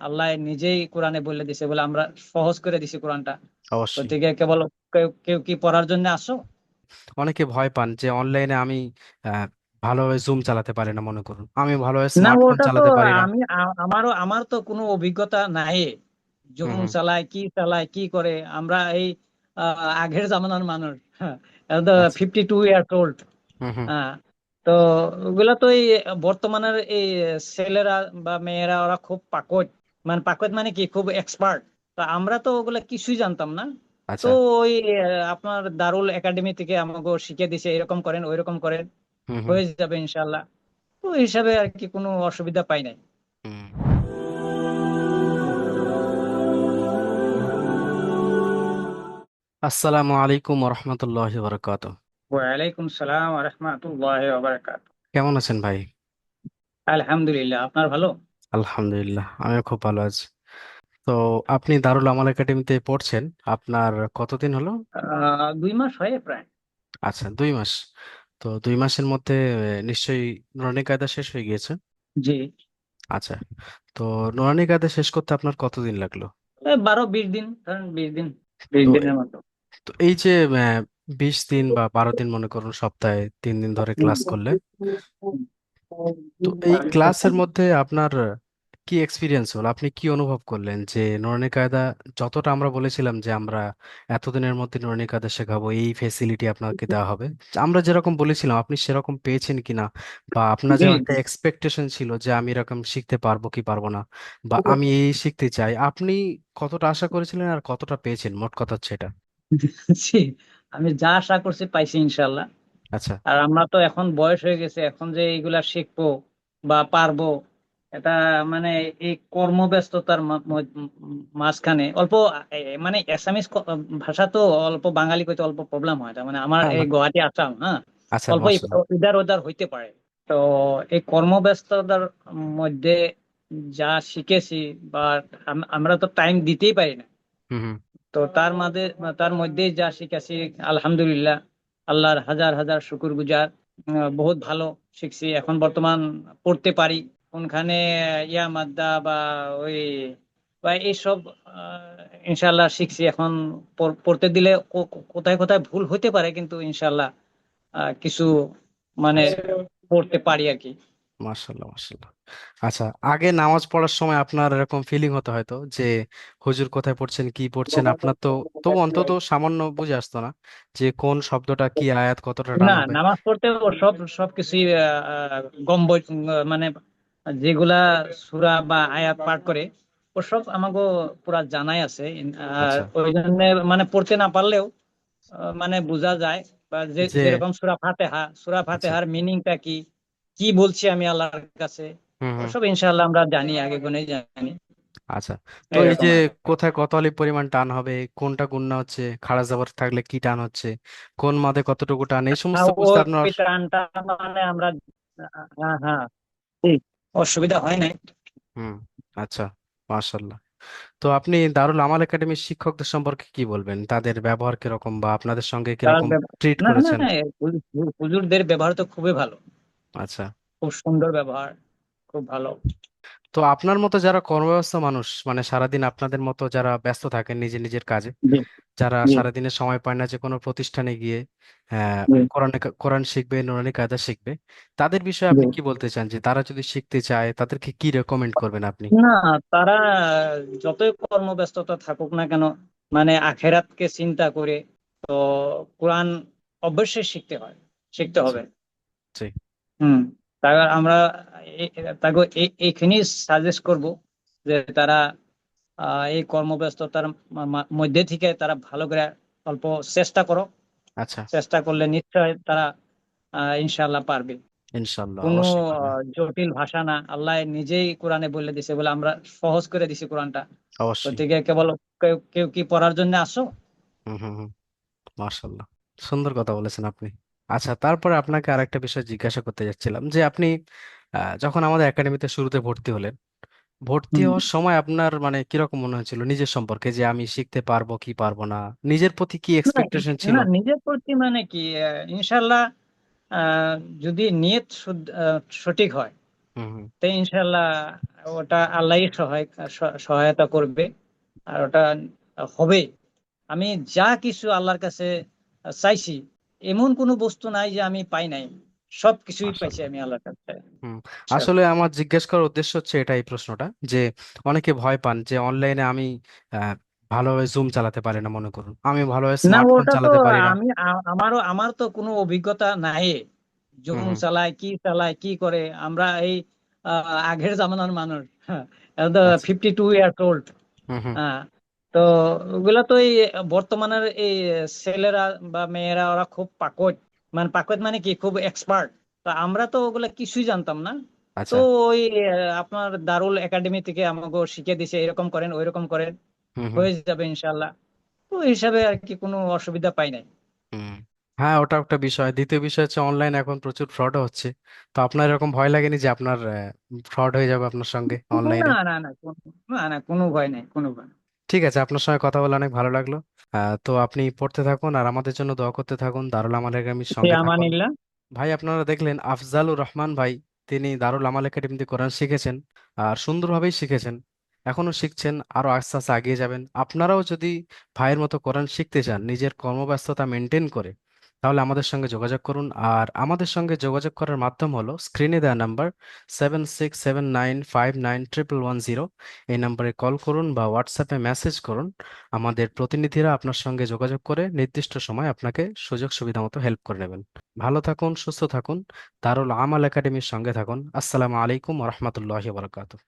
আল্লাহ নিজেই কোরআনে বলে দিছে বলে আমরা সহজ করে দিছি কোরআনটা। অবশ্যই। গতিকে কেবল কেউ কেউ কি পড়ার জন্য আসো? অনেকে ভয় পান যে অনলাইনে আমি আহ, ভালোভাবে জুম চালাতে পারি না, মনে করুন আমি ভালোভাবে না, স্মার্টফোন ওটা তো চালাতে পারি না। আমার তো কোনো অভিজ্ঞতা নাই। হুম জুম হুম। চালায় কি করে আমরা এই আগের জামানার মানুষ। হ্যাঁ, আচ্ছা। 52 ইয়ার্স ওল্ড। হুম হুম। হ্যাঁ, তো ওগুলা তো এই বর্তমানের এই ছেলেরা বা মেয়েরা ওরা খুব পাকট, মানে পাকট মানে কি খুব এক্সপার্ট। তো আমরা তো ওগুলা কিছুই জানতাম না। তো আচ্ছা। ওই আপনার দারুল একাডেমি থেকে আমাকে শিখিয়ে দিছে এরকম করেন ওইরকম করেন, হুম হুম। হয়ে যাবে ইনশাল্লাহ। তো এই হিসাবে আর কি কোনো অসুবিধা পাই নাই। হুম। আসসালামু আলাইকুম রহমতুল্লাহ বরকাত। ওয়ালাইকুম সালাম ওয়া রাহমাতুল্লাহি ওয়া বারাকাতুহু। কেমন আছেন ভাই? আলহামদুলিল্লাহ, আপনার ভালো? আলহামদুলিল্লাহ, আমিও খুব ভালো আছি। তো আপনি দারুল আমাল একাডেমিতে পড়ছেন, আপনার কতদিন হলো? 2 মাস হয় প্রায়। আচ্ছা, 2 মাস। তো 2 মাসের মধ্যে নিশ্চয়ই নুরানি কায়দা শেষ হয়ে গিয়েছে। জি। আচ্ছা। তো নুরানি কায়দা শেষ করতে আপনার কতদিন লাগলো? 12-20 দিন, ধরেন 20 দিন, বিশ তো দিনের মতো। তো এই যে 20 দিন বা 12 দিন, মনে করুন সপ্তাহে 3 দিন ধরে ক্লাস করলে, তো এই ক্লাসের মধ্যে আপনার কি এক্সপিরিয়েন্স হলো? আপনি কি অনুভব করলেন যে নুরানি কায়দা, যতটা আমরা বলেছিলাম যে আমরা এতদিনের মধ্যে নুরানি কায়দা শেখাবো, এই ফেসিলিটি আপনাকে দেওয়া হবে, আমরা যেরকম বলেছিলাম আপনি সেরকম পেয়েছেন কিনা? বা আপনার যে জি। একটা এক্সপেকটেশন ছিল যে আমি এরকম শিখতে পারবো কি পারবো না, বা আমি এই শিখতে চাই, আপনি কতটা আশা করেছিলেন আর কতটা পেয়েছেন, মোট কথা হচ্ছে এটা। জি, আমি যা আশা করছি পাইছি ইনশাল্লাহ। আচ্ছা। আর আমরা তো এখন বয়স হয়ে গেছে, এখন যে এইগুলা শিখবো বা পারবো, এটা মানে এই কর্মব্যস্ততার মাঝখানে অল্প মানে অ্যাসামিস ভাষা তো অল্প, বাঙালি কইতে অল্প প্রবলেম হয়। তার মানে আমার না এই না। গুয়াহাটি আসাম, হ্যাঁ, আচ্ছা, অল্প মাশাআল্লাহ। ইধার ওধার হইতে পারে। তো এই কর্মব্যস্ততার মধ্যে যা শিখেছি বা আমরা তো টাইম দিতেই পারি না। হুম হুম। তো তার মধ্যেই যা শিখেছি, আলহামদুলিল্লাহ, আল্লাহর হাজার হাজার শুকুর গুজার। বহুত ভালো শিখছি, এখন বর্তমান পড়তে পারি। কোনখানে ইয়া মাদ্দা বা ওই বা এইসব ইনশাল্লাহ শিখছি এখন। পড়তে দিলে কোথায় কোথায় ভুল হতে পারে, কিন্তু ইনশাল্লাহ কিছু মানে আচ্ছা, পড়তে পারি আর কি। মাশাল্লাহ মাশাল্লাহ। আচ্ছা, আগে নামাজ পড়ার সময় আপনার এরকম ফিলিং হতো হয়তো যে হুজুর কোথায় পড়ছেন কি পড়ছেন, আপনার তো তবু অন্তত সামান্য বুঝে আসতো না যে কোন শব্দটা কি, আয়াত কতটা না, টান হবে? নামাজ পড়তে ও সবকিছুই মানে যেগুলা সূরা বা আয়াত পাঠ করে ওসব আমাকে পুরা জানাই আছে। আচ্ছা। ওই জন্য মানে পড়তে না পারলেও মানে বোঝা যায়। বা যে যেরকম সূরা আচ্ছা। ফাতিহার মিনিংটা কি, কি বলছি আমি আল্লাহর কাছে, হুম হুম। ওসব ইনশাআল্লাহ আমরা জানি, আগে গুনে জানি। আচ্ছা। তো এই যে এরকম আর কি। কোথায় কত আলিফ পরিমাণ টান হবে, কোনটা গুণনা হচ্ছে, খাড়া জাবর থাকলে কি টান হচ্ছে, কোন মাদে কতটুকু টান, এই সমস্ত বুঝতে আপনার। ওই টানটা মানে আমরা, হ্যাঁ হ্যাঁ, ঠিক, অসুবিধা হয় নাই। হুম। আচ্ছা, মাশাল্লাহ। তো আপনি দারুল আমাল একাডেমির শিক্ষকদের সম্পর্কে কি বলবেন? তাদের ব্যবহার কিরকম, বা আপনাদের সঙ্গে তার কিরকম ট্রিট না না করেছেন? না, হুজুরদের ব্যবহার তো খুবই ভালো, আচ্ছা। খুব সুন্দর ব্যবহার, খুব ভালো। তো আপনার মতো যারা কর্মব্যস্ত মানুষ, মানে সারাদিন আপনাদের মতো যারা ব্যস্ত থাকেন নিজের নিজের কাজে, জি যারা জি সারাদিনে সময় পায় না যে কোনো প্রতিষ্ঠানে গিয়ে জি কোরআন শিখবে, নুরানি কায়দা শিখবে, তাদের বিষয়ে জি। আপনি কি বলতে চান যে তারা যদি শিখতে চায় তাদেরকে কি রেকমেন্ড করবেন আপনি? না, তারা যতই কর্মব্যস্ততা থাকুক না কেন, মানে আখেরাতকে চিন্তা করে, তো কোরআন অবশ্যই শিখতে আচ্ছা। হবে। জি। হুম। তাই আমরা তাকে এইখানে সাজেস্ট করব যে তারা এই কর্মব্যস্ততার মধ্যে থেকে তারা ভালো করে অল্প চেষ্টা করো। আচ্ছা। চেষ্টা করলে নিশ্চয় তারা ইনশাল্লাহ পারবে। ইনশাল্লাহ, কোনো অবশ্যই পারবে। জটিল ভাষা না, আল্লাহ নিজেই কোরআনে বলে দিছে বলে আমরা সহজ করে দিছি কোরআনটা। অবশ্যই। গতিকে কেবল কেউ কেউ কি পড়ার জন্য আসো? হুম হুম হুম। মার্শাল্লাহ, সুন্দর কথা বলেছেন আপনি। আচ্ছা, তারপরে আপনাকে আরেকটা বিষয় জিজ্ঞাসা করতে যাচ্ছিলাম যে আপনি যখন আমাদের একাডেমিতে শুরুতে ভর্তি হলেন, ভর্তি হুম। হওয়ার সময় আপনার মানে কিরকম মনে হয়েছিল নিজের সম্পর্কে, যে আমি শিখতে পারবো কি পারবো না, নিজের প্রতি কি না এক্সপেকটেশন ছিল? না, নিজের প্রতি মানে কি, ইনশাল্লাহ, আহ, যদি নিয়ত সঠিক হয়, হুম হুম। তো ইনশাল্লাহ ওটা আল্লাহই সহায়তা করবে, আর ওটা হবে। আমি যা কিছু আল্লাহর কাছে চাইছি, এমন কোনো বস্তু নাই যে আমি পাই নাই, সব কিছুই পাইছি মাশাআল্লাহ। আমি আল্লাহর কাছে। হুম। আসলে ইনশাআল্লাহ। আমার জিজ্ঞেস করার উদ্দেশ্য হচ্ছে এটাই, প্রশ্নটা যে অনেকে ভয় পান যে অনলাইনে আমি আহ, ভালোভাবে জুম চালাতে পারি না, মনে করুন আমি ভালোভাবে না, স্মার্টফোন ওটা তো চালাতে পারি না। আমার তো কোনো অভিজ্ঞতা নাই, হুম জুম হুম। চালায় কি করে। আমরা এই আগের জামানার মানুষ, হ্যাঁ, আচ্ছা। 52 ইয়ার্স ওল্ড। হুম হুম। হ্যাঁ, তো ওগুলা তো এই বর্তমানের এই ছেলেরা বা মেয়েরা ওরা খুব পাকট, মানে পাকট মানে কি, খুব এক্সপার্ট। তো আমরা তো ওগুলা কিছুই জানতাম না। তো আচ্ছা। ওই আপনার দারুল একাডেমি থেকে আমাকে শিখে দিছে, এরকম করেন ওইরকম করেন, হুম হুম। হয়ে যাবে ইনশাল্লাহ। তো এই হিসাবে আর কি কোনো অসুবিধা পাই নাই। হুম। হ্যাঁ, ওটা একটা বিষয়। দ্বিতীয় বিষয় হচ্ছে অনলাইন এখন প্রচুর ফ্রডও হচ্ছে। তো আপনার এরকম ভয় লাগেনি যে আপনার ফ্রড হয়ে যাবে আপনার সঙ্গে না অনলাইনে? না না, কোনো ভয় নেই, কোনো ভয় নেই। ঠিক আছে, আপনার সঙ্গে কথা বলে অনেক ভালো লাগলো। তো আপনি পড়তে থাকুন আর আমাদের জন্য দোয়া করতে থাকুন, দারুল আমাল একাডেমির ফি সঙ্গে থাকুন। আমানিল্লাহ। ভাই, আপনারা দেখলেন আফজালুর রহমান ভাই, তিনি দারুল আমাল একাডেমিতে কোরআন শিখেছেন আর সুন্দরভাবেই শিখেছেন, এখনো শিখছেন, আরো আস্তে আস্তে এগিয়ে যাবেন। আপনারাও যদি ভাইয়ের মতো কোরআন শিখতে চান নিজের কর্মব্যস্ততা মেনটেন করে, তাহলে আমাদের সঙ্গে যোগাযোগ করুন। আর আমাদের সঙ্গে যোগাযোগ করার মাধ্যম হলো স্ক্রিনে দেওয়া নাম্বার 7679591110। এই নাম্বারে কল করুন বা হোয়াটসঅ্যাপে মেসেজ করুন। আমাদের প্রতিনিধিরা আপনার সঙ্গে যোগাযোগ করে নির্দিষ্ট সময় আপনাকে সুযোগ সুবিধা মতো হেল্প করে নেবেন। ভালো থাকুন, সুস্থ থাকুন, দারুল আমাল একাডেমির সঙ্গে থাকুন। আসসালামু আলাইকুম ওয়া রাহমাতুল্লাহি ওয়া বারাকাতুহু।